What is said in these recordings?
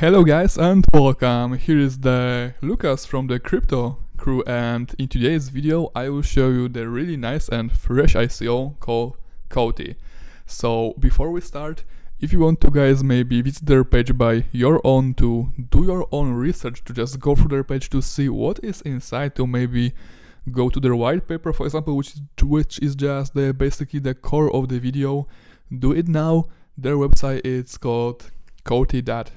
Hello guys and welcome. Here is the Lucas from the crypto crew, and in today's video I will show you the really nice and fresh ICO called COTI. So before we start, if you want to guys maybe visit their page by your own to do your own research, to just go through their page to see what is inside, to maybe go to their white paper for example, which is just basically the core of the video, do it now. Their website is called COTI.io.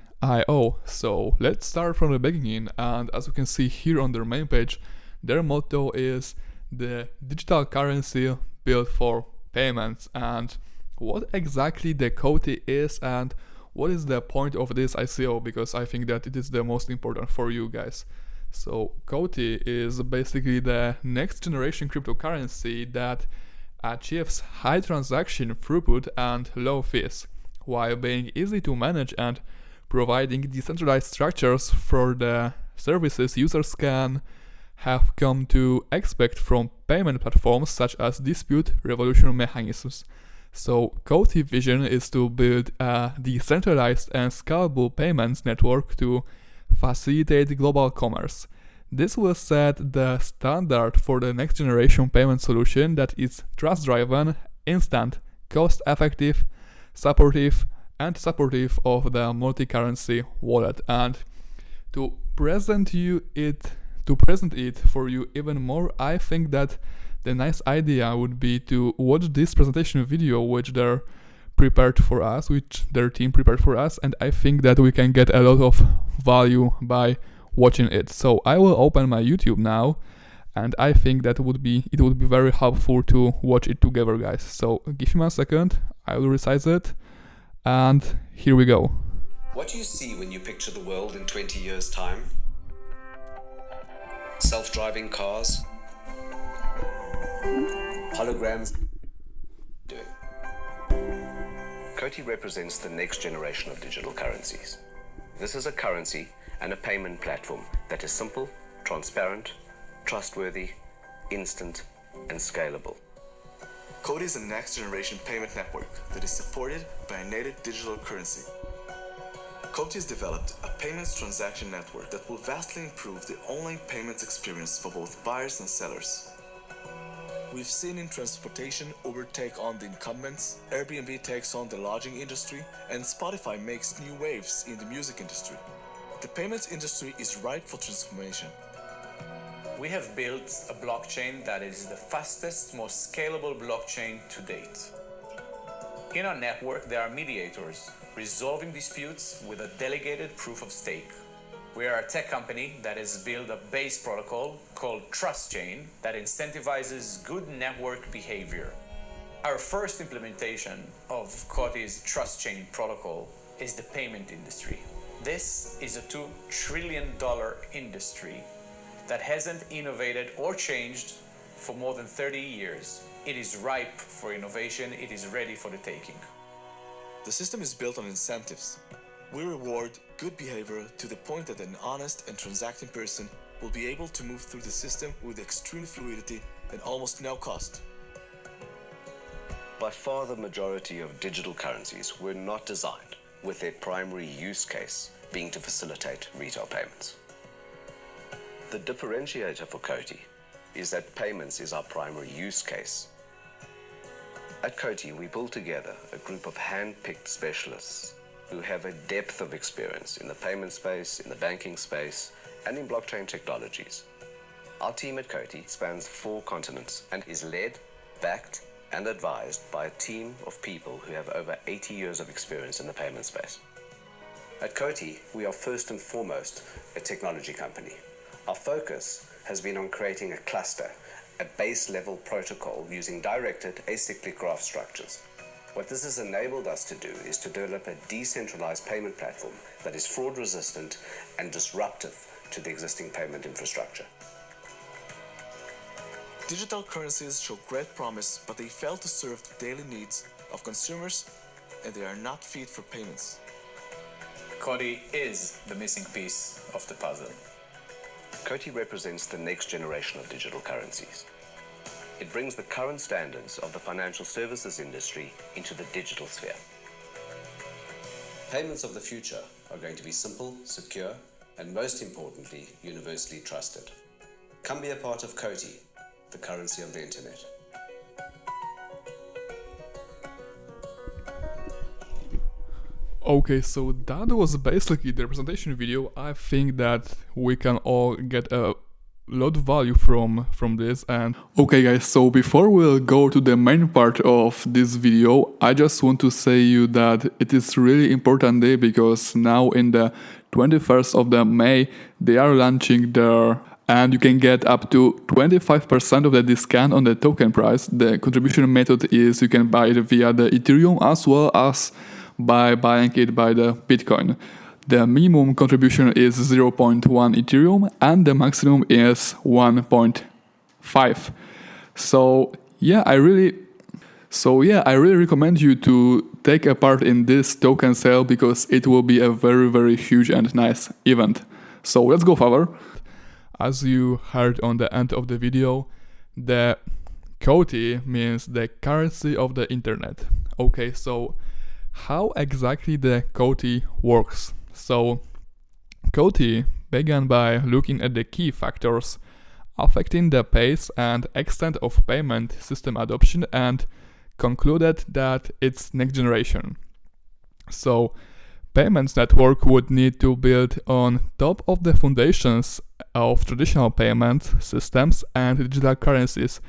So let's start from the beginning, and as you can see here on their main page, their motto is the digital currency built for payments. And what exactly the COTI is and what is the point of this ICO, because I think that it is the most important for you guys. So COTI is basically the next generation cryptocurrency that achieves high transaction throughput and low fees, while being easy to manage and providing decentralized structures for the services users can have come to expect from payment platforms such as dispute resolution mechanisms. So COTI vision is to build a decentralized and scalable payments network to facilitate global commerce. This will set the standard for the next generation payment solution that is trust-driven, instant, cost-effective, supportive of the multi-currency wallet. And to present it for you even more, I think that the nice idea would be to watch this presentation video which their team prepared for us, and I think that we can get a lot of value by watching it. So I will open my YouTube now, and I think that it would be very helpful to watch it together, guys. So give me a second, I will resize it, and here we go. What do you see when you picture the world in 20 years' time? Self-driving cars? Holograms? COTI represents the next generation of digital currencies. This is a currency and a payment platform that is simple, transparent, trustworthy, instant, and scalable. COTI is a next-generation payment network that is supported by a native digital currency. COTI has developed a payments transaction network that will vastly improve the online payments experience for both buyers and sellers. We've seen in transportation Uber take on the incumbents, Airbnb takes on the lodging industry, and Spotify makes new waves in the music industry. The payments industry is ripe for transformation. We have built a blockchain that is the fastest, most scalable blockchain to date. In our network, there are mediators resolving disputes with a delegated proof of stake. We are a tech company that has built a base protocol called Trust Chain that incentivizes good network behavior. Our first implementation of COTI's Trust Chain protocol is the payment industry. This is a $2 trillion industry that hasn't innovated or changed for more than 30 years. It is ripe for innovation. It is ready for the taking. The system is built on incentives. We reward good behavior to the point that an honest and transacting person will be able to move through the system with extreme fluidity and almost no cost. By far the majority of digital currencies were not designed with their primary use case being to facilitate retail payments. The differentiator for COTI is that payments is our primary use case. At COTI, we pull together a group of hand-picked specialists who have a depth of experience in the payment space, in the banking space, and in blockchain technologies. Our team at COTI spans 4 continents and is led, backed, and advised by a team of people who have over 80 years of experience in the payment space. At COTI, we are first and foremost a technology company. Our focus has been on creating a cluster, a base-level protocol using directed acyclic graph structures. What this has enabled us to do is to develop a decentralized payment platform that is fraud-resistant and disruptive to the existing payment infrastructure. Digital currencies show great promise, but they fail to serve the daily needs of consumers, and they are not fit for payments. COTI is the missing piece of the puzzle. COTI represents the next generation of digital currencies. It brings the current standards of the financial services industry into the digital sphere. Payments of the future are going to be simple, secure, and most importantly, universally trusted. Come be a part of COTI, the currency of the internet. Okay, so that was basically the presentation video. I think that we can all get a lot of value from this. And okay guys, so before we'll go to the main part of this video, I just want to say you that it is really important day, because now in the 21st of the May they are launching their, and you can get up to 25% of the discount on the token price. The contribution method is you can buy it via the Ethereum as well as by buying it by the Bitcoin. The minimum contribution is 0.1 Ethereum and the maximum is 1.5. So yeah, I really recommend you to take a part in this token sale, because it will be a very, very huge and nice event. So let's go further. As you heard on the end of the video, the COTI means the currency of the internet. Okay, so how exactly the COTI works? So COTI began by looking at the key factors affecting the pace and extent of payment system adoption and concluded that it's next generation. So payments network would need to build on top of the foundations of traditional payment systems and digital currencies,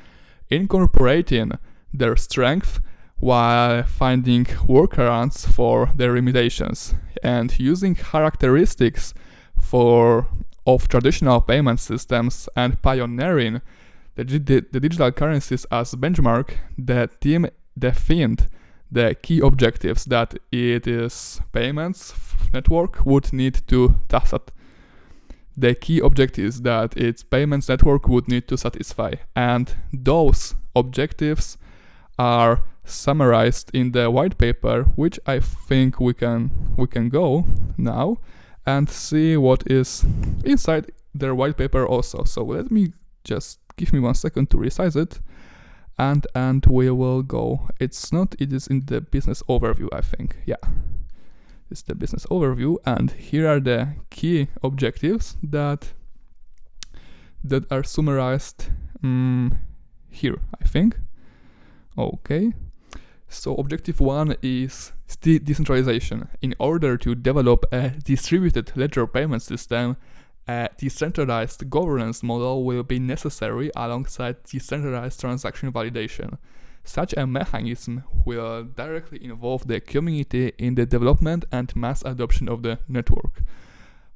incorporating their strength while finding workarounds for their limitations, and using characteristics of traditional payment systems and pioneering the digital currencies as benchmark. The team defined the key objectives that its payments network would need to satisfy, and those objectives are summarized in the white paper, which I think we can go now and see what is inside their white paper also. So let me just give me 1 second to resize it, and we will go. It is in the business overview, I think. Yeah, it's the business overview, and here are the key objectives that are summarized here, I think. Okay, so objective 1 is decentralization. In order to develop a distributed ledger payment system, a decentralized governance model will be necessary alongside decentralized transaction validation. Such a mechanism will directly involve the community in the development and mass adoption of the network.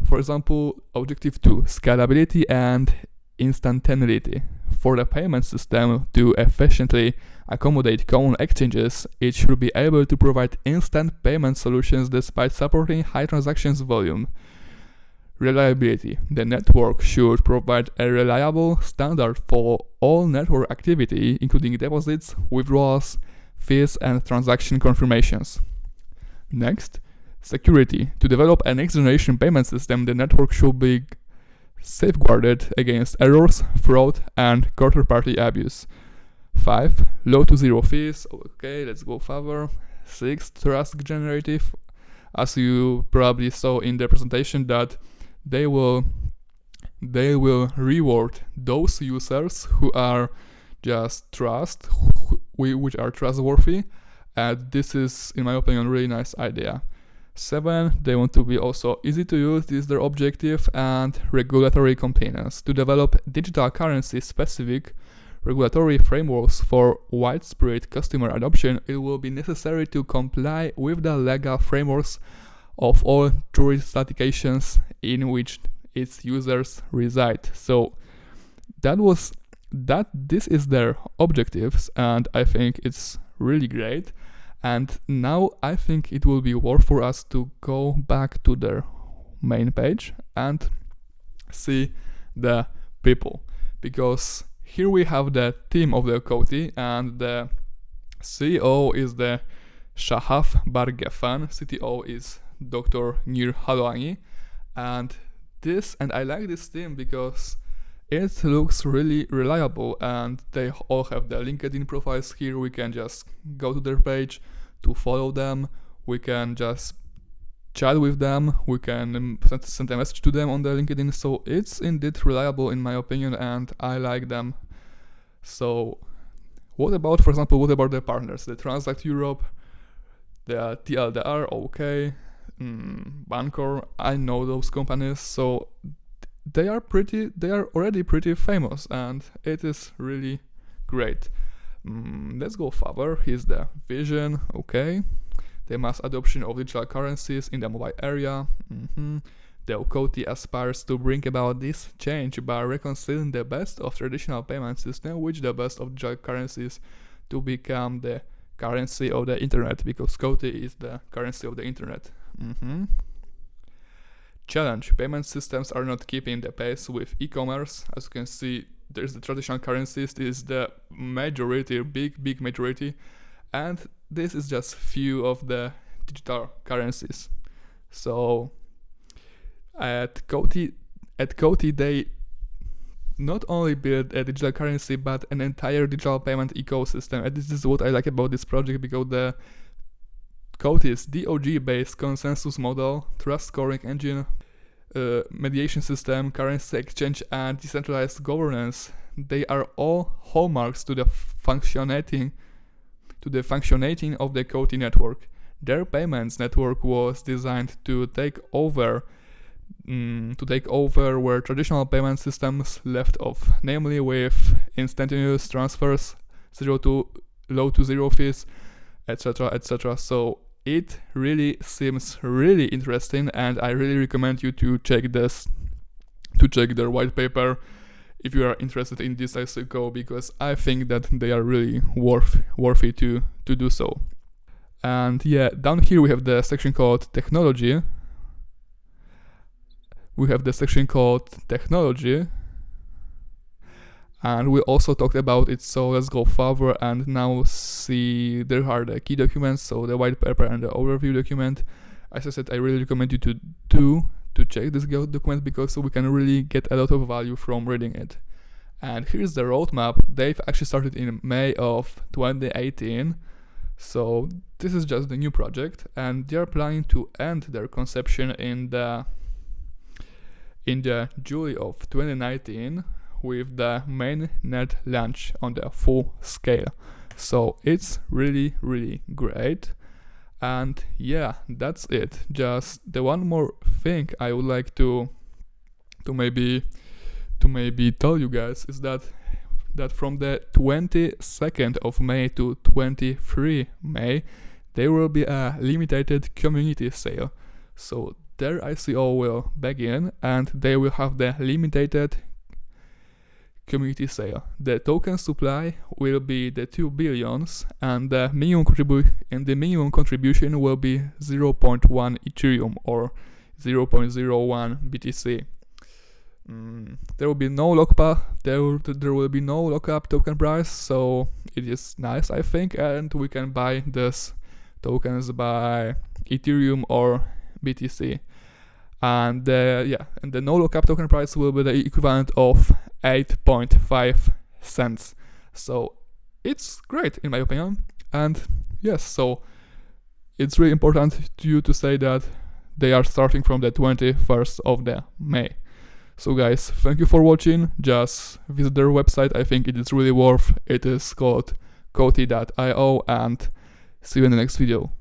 For example, objective 2, scalability and instantaneity. For the payment system to efficiently accommodate common exchanges, it should be able to provide instant payment solutions despite supporting high transactions volume. Reliability. The network should provide a reliable standard for all network activity, including deposits, withdrawals, fees, and transaction confirmations. Next, security. To develop a next-generation payment system, the network should be safeguarded against errors, fraud, and counterparty abuse. 5. Low to zero fees. Okay, let's go further. 6. Trust generative. As you probably saw in the presentation, that they will reward those users who are just which are trustworthy, and this is, in my opinion, a really nice idea. 7. They want to be also easy to use, this is their objective, and regulatory compliance. To develop digital currency specific regulatory frameworks for widespread customer adoption, it will be necessary to comply with the legal frameworks of all jurisdictions in which its users reside. So this is their objectives, and I think it's really great. And now I think it will be worth for us to go back to their main page and see the people, because here we have the team of the COTI, and the CEO is the Shahaf Bargefan, CTO is Dr. Nir Haloani, and I like this team because it looks really reliable, and they all have their LinkedIn profiles here. We can just go to their page to follow them. We can just chat with them, we can send a message to them on the LinkedIn, so it's indeed reliable in my opinion, and I like them. So what about, for example, the partners, the Transact Europe, the TLDR, OK, Bancor, I know those companies, so they are already pretty famous, and it is really great. Let's go further. Here's the vision, OK. The mass adoption of digital currencies in the mobile area. The COTI aspires to bring about this change by reconciling the best of traditional payment system with the best of digital currencies to become the currency of the internet, because COTI is the currency of the internet. Challenge: payment systems are not keeping the pace with e-commerce. As you can see, there's the traditional currencies, this is the majority, big majority, and this is just few of the digital currencies. So at COTI they not only build a digital currency but an entire digital payment ecosystem, and this is what I like about this project, because the COTI's DAG-based consensus model, trust scoring engine, mediation system, currency exchange, and decentralized governance, they are all hallmarks to the functioning of the COTI network. Their payments network was designed to take over where traditional payment systems left off, namely with instantaneous transfers, low to zero fees, etc. So it really seems really interesting, and I really recommend you to check their white paper if you are interested in this ICO, because I think that they are really worthy to do so. And yeah, down here we have the section called technology. And we also talked about it, so let's go further and now see there are the key documents, so the white paper and the overview document. As I said, I really recommend you to check this document, because we can really get a lot of value from reading it. And here's the roadmap. They've actually started in May of 2018, so this is just the new project, and they are planning to end their conception in the July of 2019 with the main net launch on the full scale. So it's really great. And yeah, that's it. Just the one more thing I would like to maybe tell you guys is that from the 22nd of May to 23 May there will be a limited community sale. So their ICO will begin and they will have the limited community sale. The token supply will be the 2 billions, and the minimum contribution will be 0.1 Ethereum or 0.01 BTC. There will be no lockup. There will be no lockup token price, so it is nice, I think, and we can buy these tokens by Ethereum or BTC. And the no lockup token price will be the equivalent of 8.5 cents. So it's great in my opinion. And yes, so it's really important to you to say that they are starting from the 21st of the May. So guys, thank you for watching. Just visit their website. I think it is really worth. It is called COTI.io, and see you in the next video.